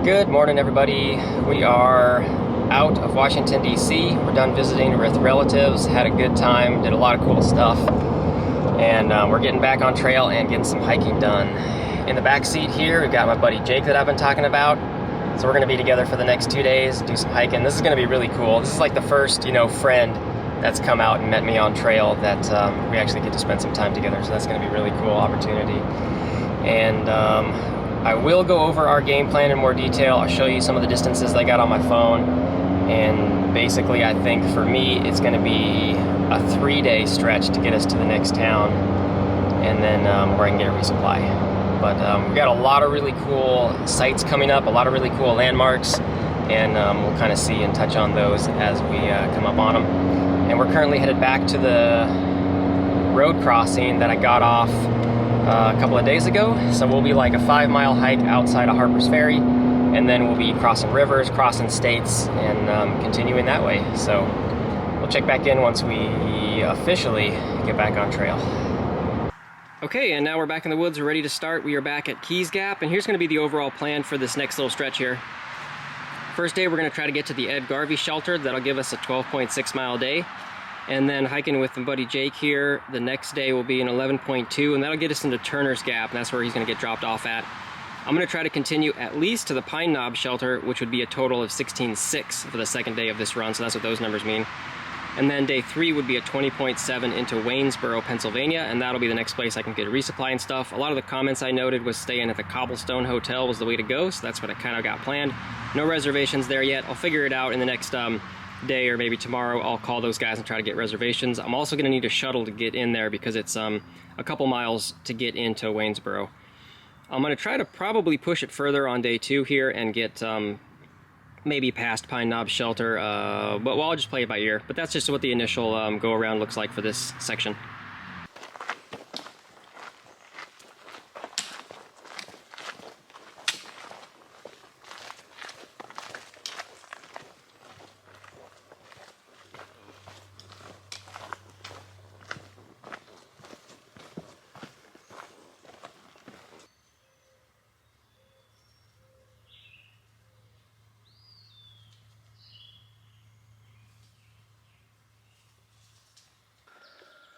Good morning, everybody. We are out of Washington, D.C. We're done visiting with relatives, had a good time, did a lot of cool stuff, and we're getting back on trail and getting some hiking done. In the back seat here, we've got my buddy Jake that I've been talking about. So we're going to be together for the next 2 days, do some hiking. This is going to be really cool. This is like the first, friend that's come out and met me on trail that we actually get to spend some time together. So that's going to be a really cool opportunity. And I will go over our game plan in more detail. I'll show you some of the distances I got on my phone. And basically, I think for me, it's going to be a 3-day stretch to get us to the next town. And then where I can get a resupply. But we've got a lot of really cool sites coming up, a lot of really cool landmarks. And we'll kind of see and touch on those as we come up on them. And we're currently headed back to the road crossing that I got off a couple of days ago. So we'll be like a 5-mile hike outside of Harpers Ferry, and then we'll be crossing rivers, crossing states, and continuing that way. So we'll check back in once we officially get back on trail. Okay, and now we're back in the woods. We're ready to start. We are back at Keys Gap, and here's going to be the overall plan for this next little stretch here. First day, we're going to try to get to the Edgar Shelter. That'll give us a 12.6 mile day. And then hiking with my buddy Jake here, the next day will be an 11.2, and that'll get us into Turner's Gap, and that's where he's going to get dropped off at. I'm going to try to continue at least to the Pine Knob Shelter, which would be a total of 16.6 for the second day of this run, so that's what those numbers mean. And then day 3 would be a 20.7 into Waynesboro, Pennsylvania, and that'll be the next place I can get a resupply and stuff. A lot of the comments I noted was staying at the Cobblestone Hotel was the way to go, so that's what I kind of got planned. No reservations there yet. I'll figure it out in the next day, or maybe tomorrow. I'll call those guys and try to get reservations. I'm also going to need a shuttle to get in there because it's a couple miles to get into Waynesboro. I'm going to try to probably push it further on day 2 here and get maybe past Pine Knob Shelter, but I'll just play it by ear. But that's just what the initial go around looks like for this section.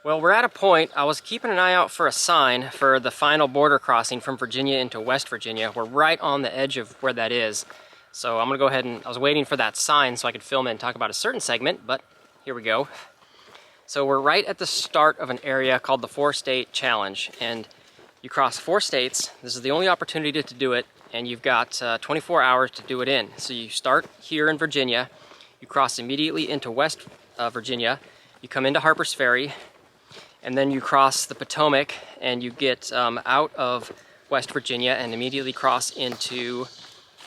Well, we're at a point. I was keeping an eye out for a sign for the final border crossing from Virginia into West Virginia. We're right on the edge of where that is. So I'm gonna go ahead and, I was waiting for that sign so I could film it and talk about a certain segment, but here we go. So we're right at the start of an area called the 4-State Challenge, and you cross 4 states. This is the only opportunity to do it, and you've got 24 hours to do it in. So you start here in Virginia, you cross immediately into West Virginia, you come into Harpers Ferry, and then you cross the Potomac and you get out of West Virginia and immediately cross into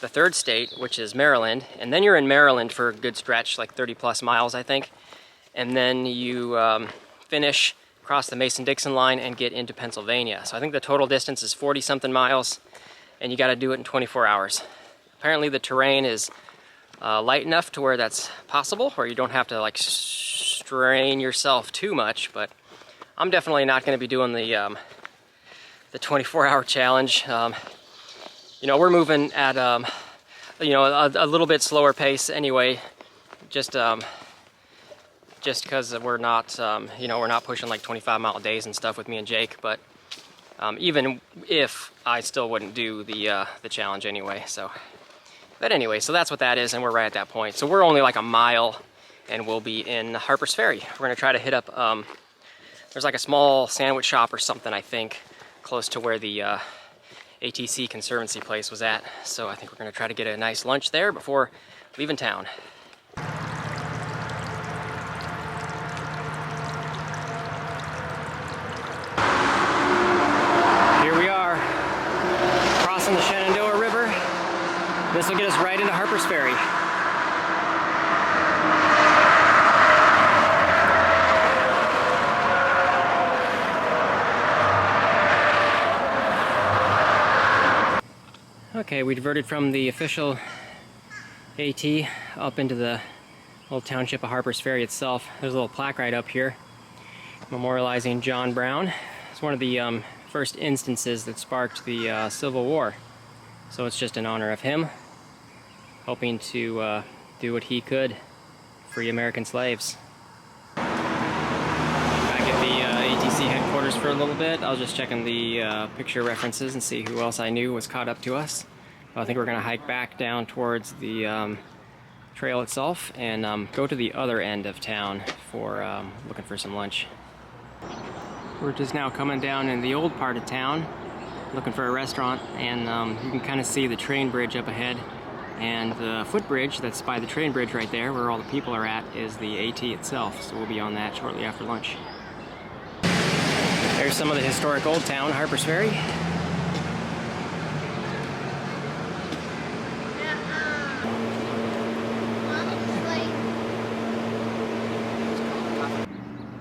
the 3rd state, which is Maryland. And then you're in Maryland for a good stretch, like 30 plus miles, I think. And then you finish, cross the Mason-Dixon line and get into Pennsylvania. So I think the total distance is 40-something miles, and you gotta do it in 24 hours. Apparently the terrain is light enough to where that's possible, where you don't have to like strain yourself too much, but I'm definitely not going to be doing the 24-hour challenge. We're moving at a little bit slower pace anyway, just because we're not we're not pushing like 25-mile days and stuff with me and Jake. But even if I still wouldn't do the challenge anyway. So that's what that is, and we're right at that point. So we're only like a mile, and we'll be in Harpers Ferry. We're going to try to hit up. There's like a small sandwich shop or something, I think, close to where the ATC Conservancy place was at. So I think we're going to try to get a nice lunch there before leaving town. Here we are, crossing the Shenandoah River. This will get us right into Harpers Ferry. Okay, we diverted from the official AT up into the little township of Harpers Ferry itself. There's a little plaque right up here memorializing John Brown. It's one of the first instances that sparked the Civil War. So it's just in honor of him. hoping to do what he could, free American slaves. Back at the ATC headquarters for a little bit. I was just checking the picture references and see who else I knew was caught up to us. I think we're going to hike back down towards the trail itself and go to the other end of town for looking for some lunch. We're just now coming down in the old part of town looking for a restaurant, and you can kind of see the train bridge up ahead, and the footbridge that's by the train bridge right there where all the people are at is the AT itself, so we'll be on that shortly after lunch. There's some of the historic old town, Harpers Ferry.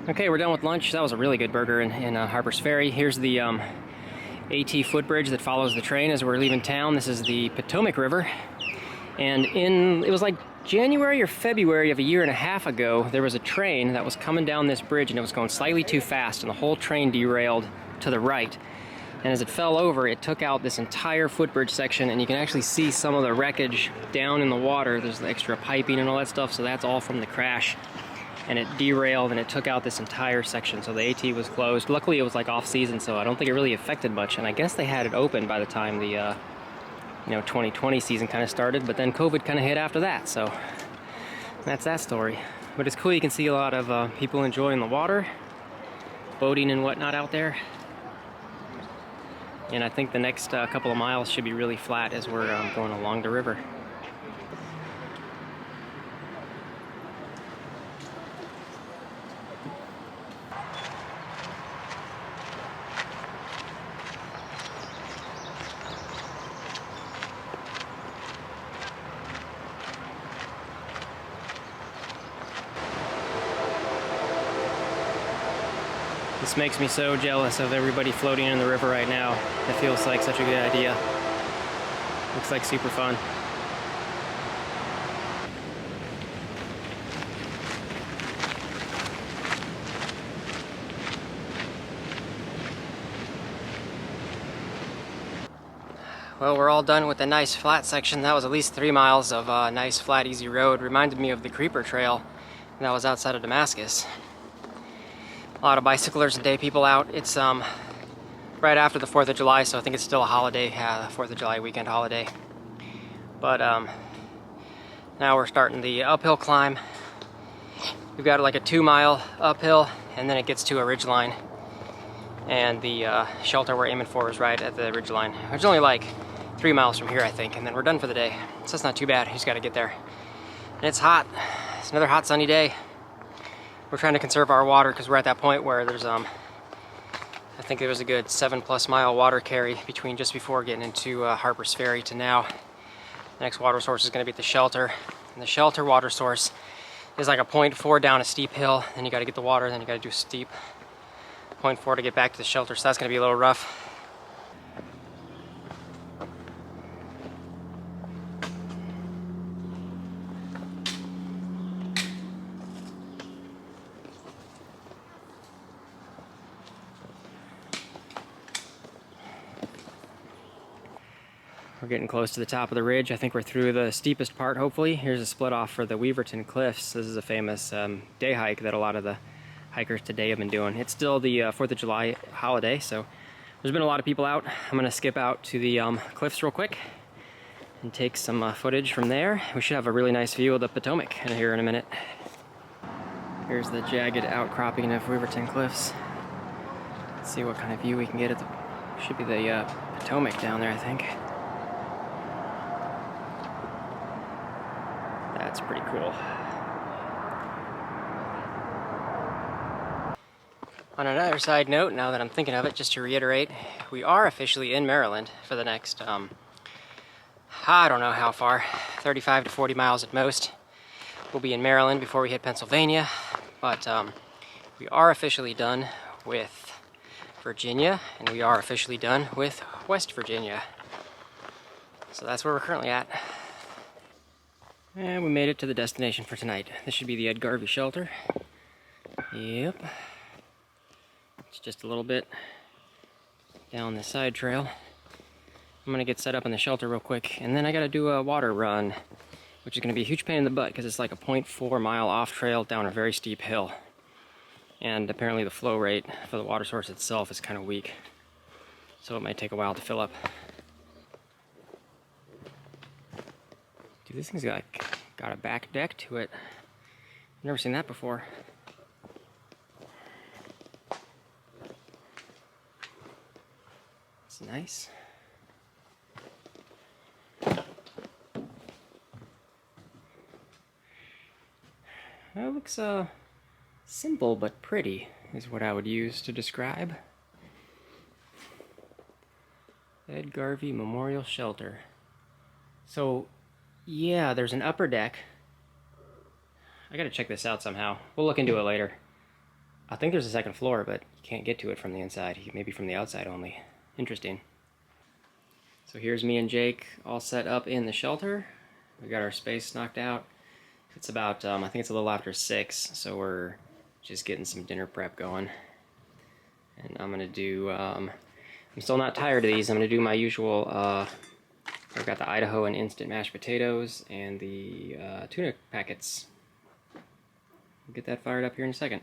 Okay, we're done with lunch. That was a really good burger in Harpers Ferry. Here's the AT footbridge that follows the train as we're leaving town. This is the Potomac River. And it was like January or February of a year and a half ago, there was a train that was coming down this bridge and it was going slightly too fast, and the whole train derailed to the right. And as it fell over, it took out this entire footbridge section, and you can actually see some of the wreckage down in the water. There's the extra piping and all that stuff, so that's all from the crash. And it derailed and it took out this entire section, so the AT was closed. Luckily it was like off season, so I don't think it really affected much, and I guess they had it open by the time the 2020 season kind of started, but then COVID kind of hit after that, so that's that story. But it's cool, you can see a lot of people enjoying the water, boating and whatnot out there. And I think the next couple of miles should be really flat as we're going along the river. This makes me so jealous of everybody floating in the river right now. It feels like such a good idea. Looks like super fun. Well, we're all done with the nice flat section. That was at least 3 miles of nice flat easy road. Reminded me of the Creeper Trail that was outside of Damascus. A lot of bicyclers and day people out. It's right after the 4th of July, so I think it's still a holiday, 4th of July weekend holiday. But now we're starting the uphill climb. We've got like a 2-mile uphill, and then it gets to a ridge line. And the shelter we're aiming for is right at the ridge line. It's only like 3 miles from here, I think, and then we're done for the day. So that's not too bad. You just got to get there. And it's hot. It's another hot sunny day. We're trying to conserve our water because we're at that point where there's I think there was a good 7+ mile water carry between just before getting into Harpers Ferry to now. The next water source is going to be at the shelter, and the shelter water source is like a 0.4 down a steep hill. Then you got to get the water, then you got to do steep 0.4 to get back to the shelter, so that's going to be a little rough. We're getting close to the top of the ridge. I think we're through the steepest part, hopefully. Here's a split off for the Weaverton Cliffs. This is a famous day hike that a lot of the hikers today have been doing. It's still the 4th of July holiday, so there's been a lot of people out. I'm gonna skip out to the cliffs real quick and take some footage from there. We should have a really nice view of the Potomac here in a minute. Here's the jagged outcropping of Weaverton Cliffs. Let's see what kind of view we can get at the, should be the Potomac down there, I think. That's pretty cool. On another side note, now that I'm thinking of it, just to reiterate, we are officially in Maryland for the next, I don't know how far, 35 to 40 miles at most. We'll be in Maryland before we hit Pennsylvania, but we are officially done with Virginia, and we are officially done with West Virginia. So that's where we're currently at. And we made it to the destination for tonight. This should be the Edgar Shelter. Yep. It's just a little bit down the side trail. I'm gonna get set up in the shelter real quick, and then I gotta do a water run. which is going to be a huge pain in the butt because it's like a 0.4 mile off trail down a very steep hill. And apparently the flow rate for the water source itself is kind of weak, so it might take a while to fill up. Dude, this thing's got a back deck to it. I've never seen that before. It's nice. That looks simple but pretty is what I would use to describe. Edgar Memorial Shelter. So yeah, there's an upper deck. I gotta check this out somehow. We'll look into it later. I think there's a second floor, but you can't get to it from the inside. Maybe from the outside only. Interesting. So here's me and Jake all set up in the shelter. We got our space knocked out. It's about, I think it's a little after 6, so we're just getting some dinner prep going. And I'm gonna do, I'm still not tired of these. I'm gonna do my usual, I've got the Idaho and instant mashed potatoes and the tuna packets. We'll get that fired up here in a second.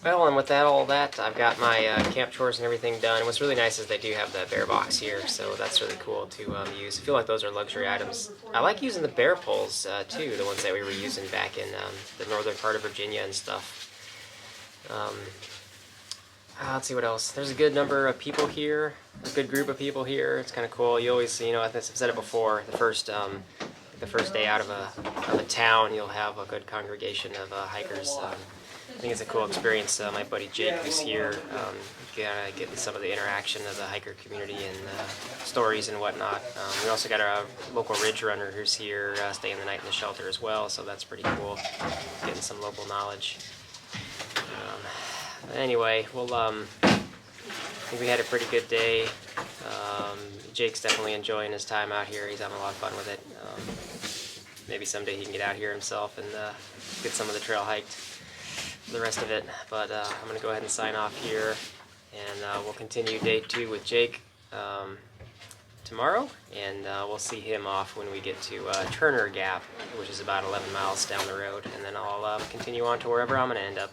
Well, and with all that, I've got my camp chores and everything done. What's really nice is they do have the bear box here, so that's really cool to use. I feel like those are luxury items. I like using the bear poles, too, the ones that we were using back in the northern part of Virginia and stuff. Let's see what else. There's a good number of people here, a good group of people here. It's kind of cool. You always, you know, I've said it before, the first day out of a town, you'll have a good congregation of hikers. I think it's a cool experience. My buddy Jake, who's here, getting some of the interaction of the hiker community and stories and whatnot. We also got our local ridge runner who's here, staying the night in the shelter as well, so that's pretty cool, getting some local knowledge. Anyway, well, I think we had a pretty good day. Jake's definitely enjoying his time out here. He's having a lot of fun with it. Maybe someday he can get out here himself and get some of the trail hiked. The rest of it, but I'm going to go ahead and sign off here, and we'll continue day 2 with Jake tomorrow, and we'll see him off when we get to Turner Gap, which is about 11 miles down the road, and then I'll continue on to wherever I'm going to end up.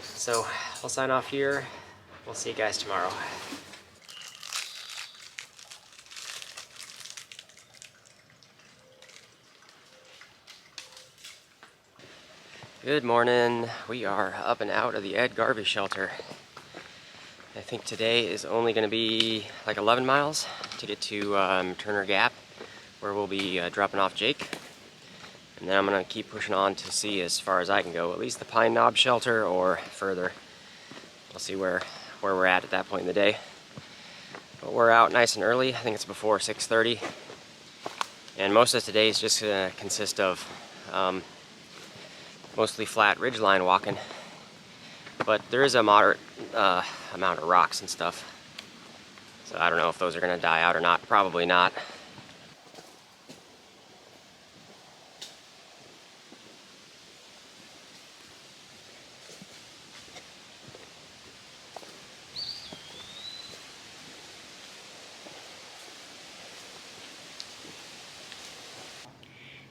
So I'll sign off here. We'll see you guys tomorrow. Good morning. We are up and out of the Edgar Shelter. I think today is only going to be like 11 miles to get to Turner Gap, where we'll be dropping off Jake. And then I'm going to keep pushing on to see as far as I can go, at least the Pine Knob Shelter or further. We'll see where we're at that point in the day. But we're out nice and early. I think it's before 6:30. And most of today is just going to consist of mostly flat ridgeline walking, but there is a moderate amount of rocks and stuff, so I don't know if those are going to die out or not. Probably not.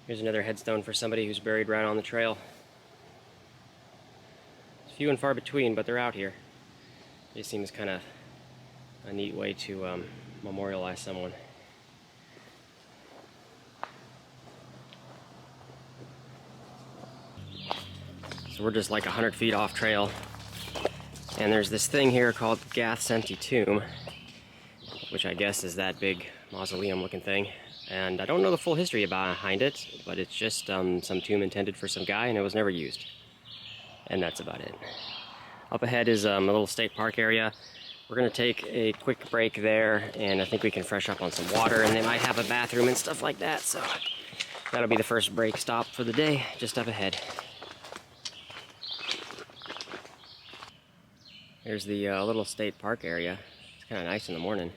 Here's another headstone for somebody who's buried right on the trail. Few and far between, but they're out here. It seems kind of a neat way to memorialize someone. So we're just like 100 feet off trail, and there's this thing here called Gath's Empty Tomb, which I guess is that big mausoleum looking thing. And I don't know the full history behind it, but it's just some tomb intended for some guy, and it was never used. And that's about it. Up ahead is a little state park area. We're gonna take a quick break there, and I think we can fresh up on some water, and they might have a bathroom and stuff like that, so that'll be the first break stop for the day, just up ahead. Here's the little state park area. It's kind of nice in the morning.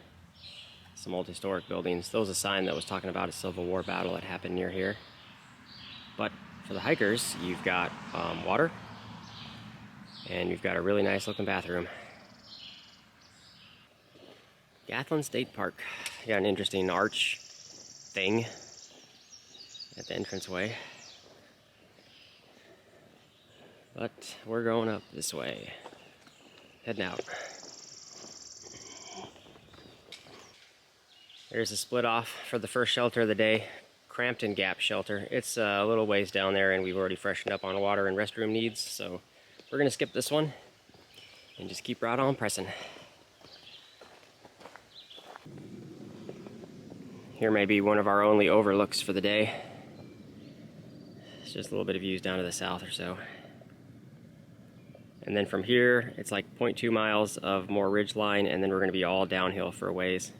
Some old historic buildings. There was a sign that was talking about a Civil War battle that happened near here. But for the hikers, you've got water, and you've got a really nice looking bathroom. Gathland State Park. You got an interesting arch thing at the entranceway. But we're going up this way. Heading out. There's a split off for the first shelter of the day, Crampton Gap Shelter. It's a little ways down there, and we've already freshened up on water and restroom needs, so we're gonna skip this one and just keep right on pressing. Here may be one of our only overlooks for the day. It's just a little bit of views down to the south or so. And then from here, it's like 0.2 miles of more ridge line, and then we're gonna be all downhill for a ways.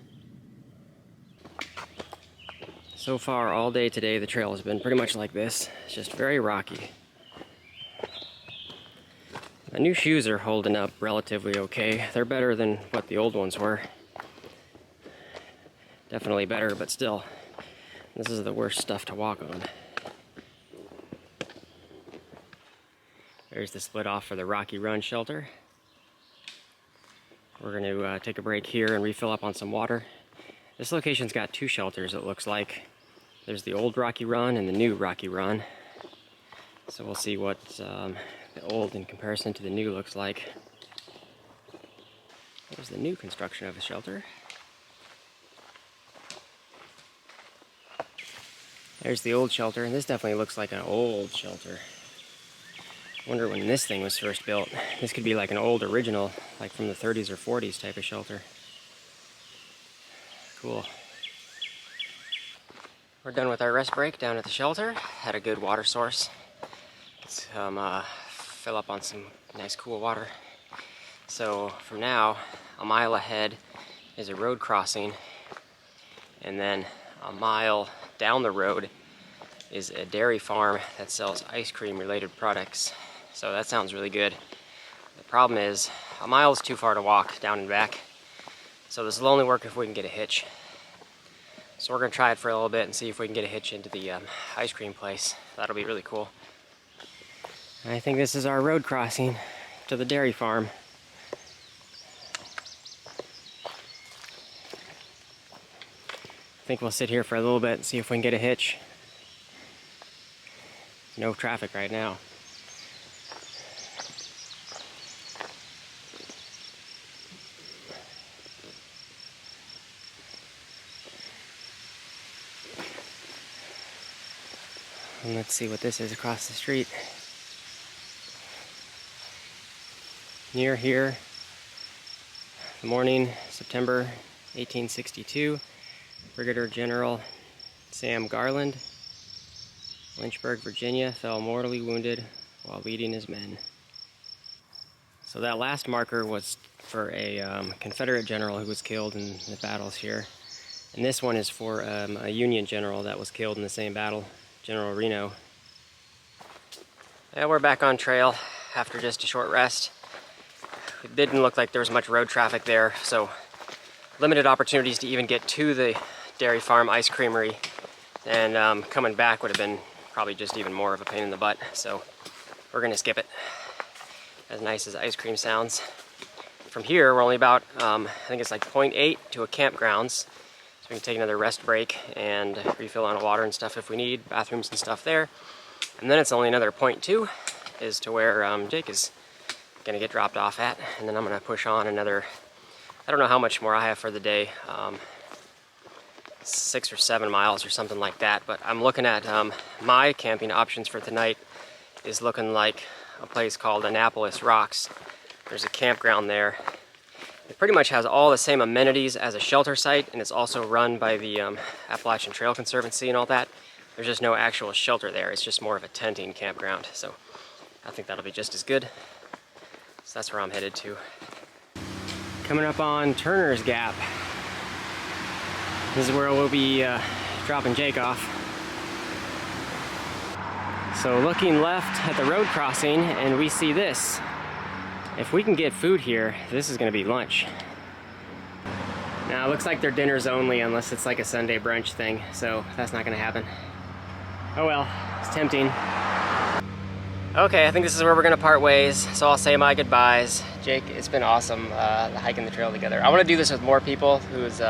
So far, all day today, the trail has been pretty much like this. It's just very rocky. My new shoes are holding up relatively okay. They're better than what the old ones were. Definitely better, but still, this is the worst stuff to walk on. There's the split off for the Rocky Run shelter. We're going to take a break here and refill up on some water. This location's got two shelters, it looks like. There's the old Rocky Run and the new Rocky Run. So we'll see what the old in comparison to the new looks like. There's the new construction of a shelter. There's the old shelter, and this definitely looks like an old shelter. I wonder when this thing was first built. This could be like an old original, like from the 30s or 40s type of shelter. Cool. We're done with our rest break down at the shelter. Had a good water source. Let's fill up on some nice cool water. So from now, a mile ahead is a road crossing, and then a mile down the road is a dairy farm that sells ice cream related products. So that sounds really good. The problem is a mile is too far to walk down and back. So this will only work if we can get a hitch. So we're gonna try it for a little bit and see if we can get a hitch into the ice cream place. That'll be really cool. I think this is our road crossing to the dairy farm. I think we'll sit here for a little bit and see if we can get a hitch. No traffic right now. And let's see what this is across the street. Near here, morning, September 1862, Brigadier General Sam Garland, Lynchburg, Virginia, fell mortally wounded while leading his men. So that last marker was for a Confederate general who was killed in the battles here. And this one is for a Union general that was killed in the same battle, General Reno. Yeah, we're back on trail after just a short rest. It didn't look like there was much road traffic there, so limited opportunities to even get to the dairy farm ice creamery, and coming back would have been probably just even more of a pain in the butt, so we're gonna skip it. As nice as ice cream sounds. From here, we're only about, I think it's like 0.8 to a campgrounds, so we can take another rest break and refill on water and stuff if we need, bathrooms and stuff there. And then it's only another 0.2 is to where Jake is gonna get dropped off at, and then I'm gonna push on another, I don't know how much more I have for the day, 6 or 7 miles or something like that, but I'm looking at my camping options for tonight is looking like a place called Annapolis Rocks. There's a campground there. It pretty much has all the same amenities as a shelter site, and it's also run by the Appalachian Trail Conservancy and all that. There's just no actual shelter there. It's just more of a tenting campground, so I think that'll be just as good. So that's where I'm headed to. Coming up on Turner's Gap. This is where we'll be dropping Jake off. So looking left at the road crossing, and we see this. If we can get food here, this is gonna be lunch. Now it looks like they're dinners only unless it's like a Sunday brunch thing, so that's not gonna happen. Oh well, it's tempting. Okay, I think this is where we're gonna part ways, so I'll say my goodbyes. Jake, it's been awesome hiking the trail together. I wanna do this with more people who's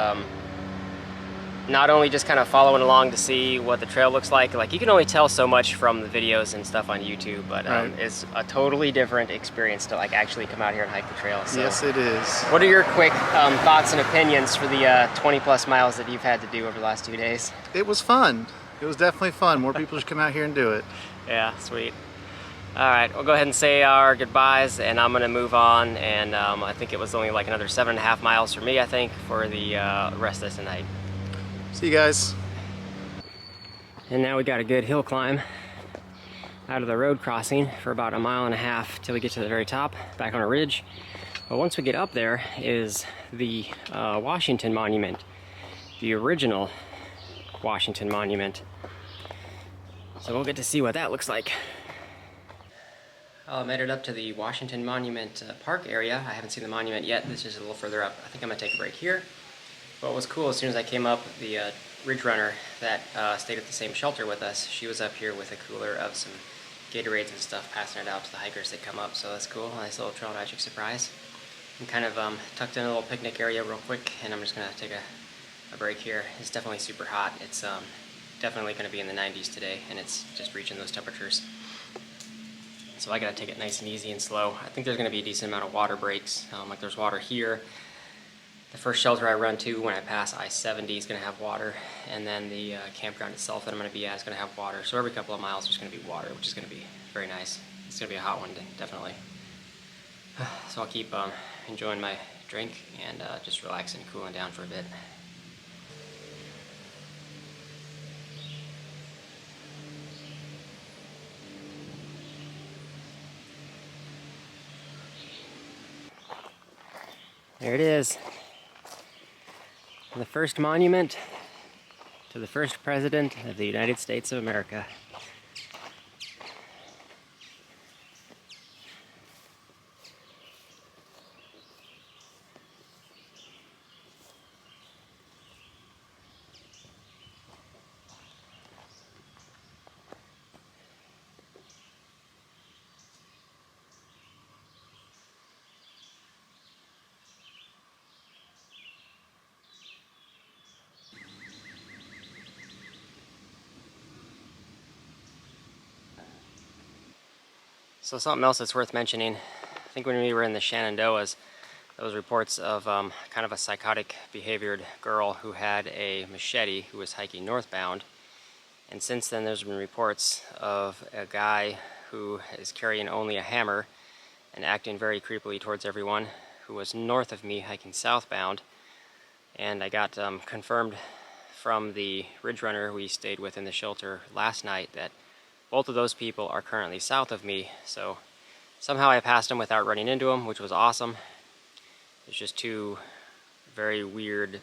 not only just kind of following along to see what the trail looks like you can only tell so much from the videos and stuff on YouTube, but right. It's a totally different experience to like actually come out here and hike the trail. So, yes, it is. What are your quick thoughts and opinions for the 20 plus miles that you've had to do over the last 2 days? It was fun. It was definitely fun. More people should come out here and do it. Yeah, sweet. All right, we'll go ahead and say our goodbyes, and I'm gonna move on, and I think it was only like another 7.5 miles for me, I think, for the rest of the night. See you guys. And now we got a good hill climb out of the road crossing for about 1.5 miles till we get to the very top, back on a ridge. But once we get up there is the Washington Monument, the original Washington Monument. So we'll get to see what that looks like. I made it up to the Washington Monument Park area. I haven't seen the monument yet. This is a little further up. I think I'm gonna take a break here. But what was cool, as soon as I came up, the ridge runner that stayed at the same shelter with us, she was up here with a cooler of some Gatorades and stuff, passing it out to the hikers that come up, so that's cool. Nice little Trail Magic surprise. I'm kind of tucked in a little picnic area real quick, and I'm just gonna take a break here. It's definitely super hot. It's definitely gonna be in the 90s today, and it's just reaching those temperatures. So I gotta take it nice and easy and slow. I think there's gonna be a decent amount of water breaks. Like there's water here. The first shelter I run to when I pass I-70 is going to have water, and then the campground itself that I'm going to be at is going to have water. So every couple of miles there's going to be water, which is going to be very nice. It's going to be a hot one, definitely. So I'll keep enjoying my drink and just relaxing, cooling down for a bit. There it is. The first monument to the first president of the United States of America. So something else that's worth mentioning, I think when we were in the Shenandoahs, there was reports of kind of a psychotic behaviored girl who had a machete who was hiking northbound. And since then there's been reports of a guy who is carrying only a hammer and acting very creepily towards everyone, who was north of me hiking southbound. And I got confirmed from the ridge runner we stayed with in the shelter last night that both of those people are currently south of me, so somehow I passed them without running into them, which was awesome. It's just two very weird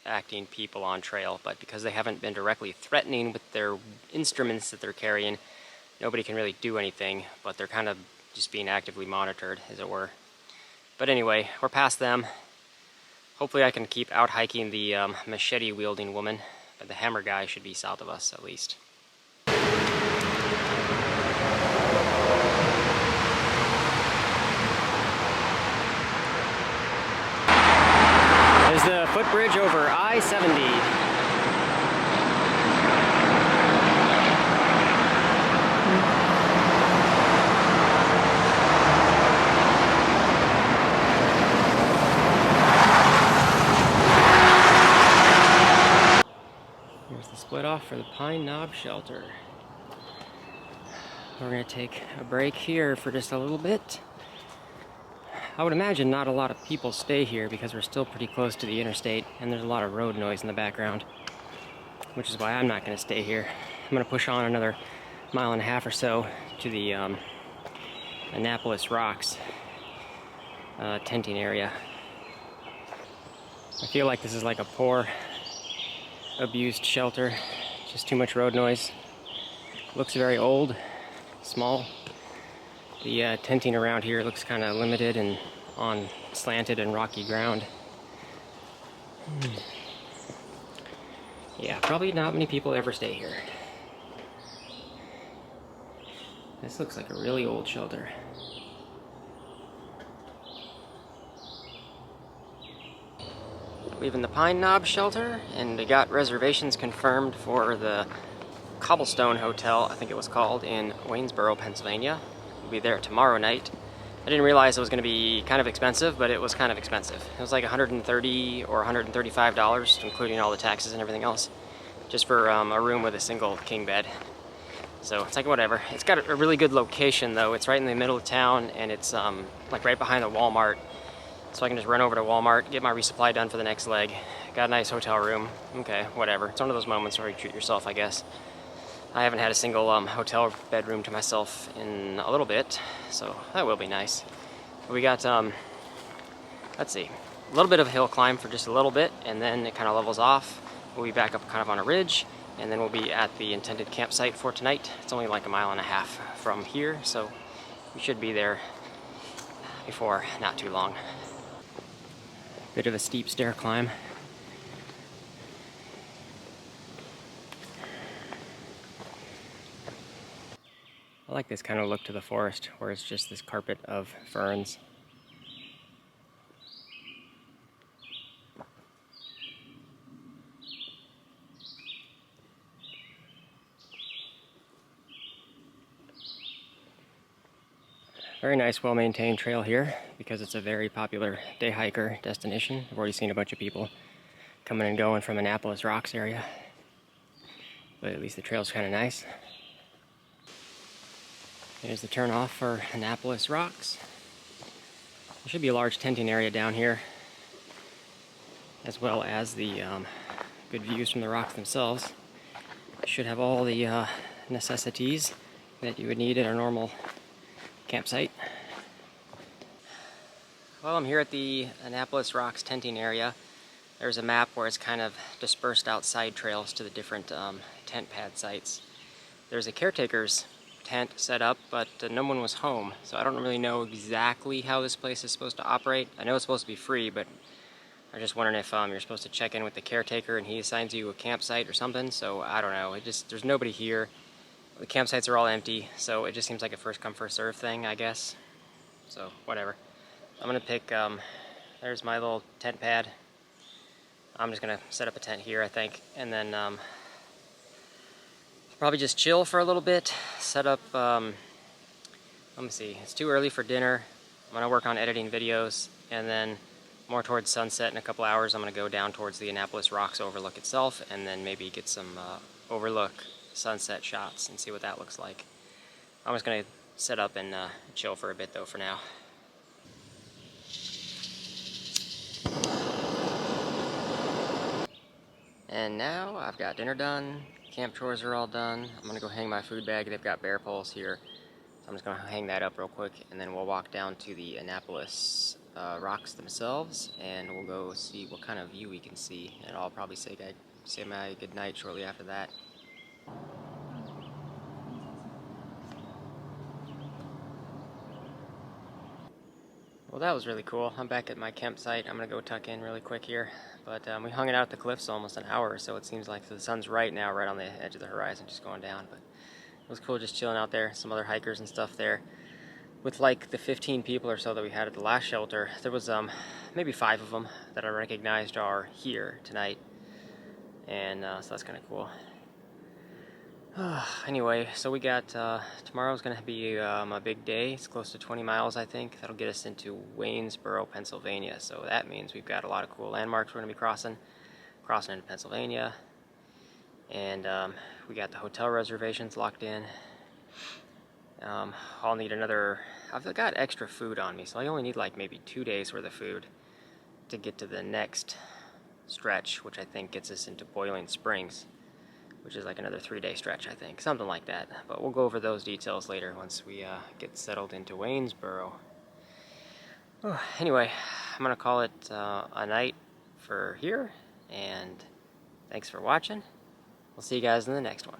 acting people on trail, but because they haven't been directly threatening with their instruments that they're carrying, nobody can really do anything, but they're kind of just being actively monitored, as it were. But anyway, we're past them. Hopefully I can keep out hiking the machete-wielding woman, but the hammer guy should be south of us at least. There's the footbridge over I-70. Here's the split off for the Pine Knob Shelter. We're going to take a break here for just a little bit. I would imagine not a lot of people stay here because we're still pretty close to the interstate and there's a lot of road noise in the background, which is why I'm not going to stay here. I'm going to push on another 1.5 miles or so to the Annapolis Rocks tenting area. I feel like this is like a poor, abused shelter, just too much road noise. Looks very old, small, The tenting around here looks kind of limited and on slanted and rocky ground. Yeah, probably not many people ever stay here. This looks like a really old shelter. Leaving the Pine Knob shelter, and we got reservations confirmed for the Cobblestone Hotel, I think it was called, in Waynesboro, Pennsylvania. We'll be there tomorrow night. I didn't realize it was going to be kind of expensive, but it was kind of expensive. It was like $130 or $135, including all the taxes and everything else, just for a room with a single king bed. So it's like whatever. It's got a really good location though. It's right in the middle of town, and it's like right behind the Walmart. So I can just run over to Walmart, get my resupply done for the next leg. Got a nice hotel room. Okay, whatever. It's one of those moments where you treat yourself, I guess. I haven't had a single hotel bedroom to myself in a little bit, so that will be nice. We got, let's see, a little bit of a hill climb for just a little bit, and then it kind of levels off. We'll be back up kind of on a ridge, and then we'll be at the intended campsite for tonight. It's only like 1.5 miles from here, so we should be there before not too long. Bit of a steep stair climb. I like this kind of look to the forest where it's just this carpet of ferns. Very nice, well-maintained trail here because it's a very popular day hiker destination. I've already seen a bunch of people coming and going from Annapolis Rocks area, but at least the trail's kind of nice. Here's the turnoff for Annapolis Rocks. There should be a large tenting area down here, as well as the good views from the rocks themselves. Should have all the necessities that you would need at a normal campsite. Well, I'm here at the Annapolis Rocks tenting area. There's a map where it's kind of dispersed out side trails to the different tent pad sites. There's a caretaker's tent set up, but no one was home, so I don't really know exactly how this place is supposed to operate. I know it's supposed to be free, but I'm just wondering if you're supposed to check in with the caretaker and he assigns you a campsite or something, so I don't know. There's nobody here. The campsites are all empty, so it just seems like a first come first serve thing, I guess. So whatever. I'm gonna pick, there's my little tent pad. I'm just gonna set up a tent here, I think, and then probably just chill for a little bit. Set up, let me see, it's too early for dinner. I'm gonna work on editing videos, and then more towards sunset in a couple hours, I'm gonna go down towards the Annapolis Rocks overlook itself, and then maybe get some overlook sunset shots and see what that looks like. I'm just gonna set up and chill for a bit though for now. And now I've got dinner done, camp chores are all done. I'm gonna go hang my food bag. They've got bear poles here, so I'm just gonna hang that up real quick, and then we'll walk down to the Annapolis Rocks themselves, and we'll go see what kind of view we can see, and I'll probably say my good night shortly after that. Well, that was really cool. I'm back at my campsite. I'm gonna go tuck in really quick here, but we hung it out at the cliffs almost an hour or so. It seems like the sun's right now, right on the edge of the horizon, just going down, but it was cool just chilling out there. Some other hikers and stuff there. With like the 15 people or so that we had at the last shelter, there was maybe 5 of them that I recognized are here tonight, and so that's kind of cool. Anyway, so we got, tomorrow's going to be a big day. It's close to 20 miles, I think. That'll get us into Waynesboro, Pennsylvania. So that means we've got a lot of cool landmarks we're going to be crossing into Pennsylvania. And we got the hotel reservations locked in. I'll need I've got extra food on me, so I only need like maybe 2 days worth of food to get to the next stretch, which I think gets us into Boiling Springs, which is like another 3-day stretch, I think, something like that. But we'll go over those details later once we get settled into Waynesboro. Anyway, I'm gonna call it a night for here, and thanks for watching. We'll see you guys in the next one.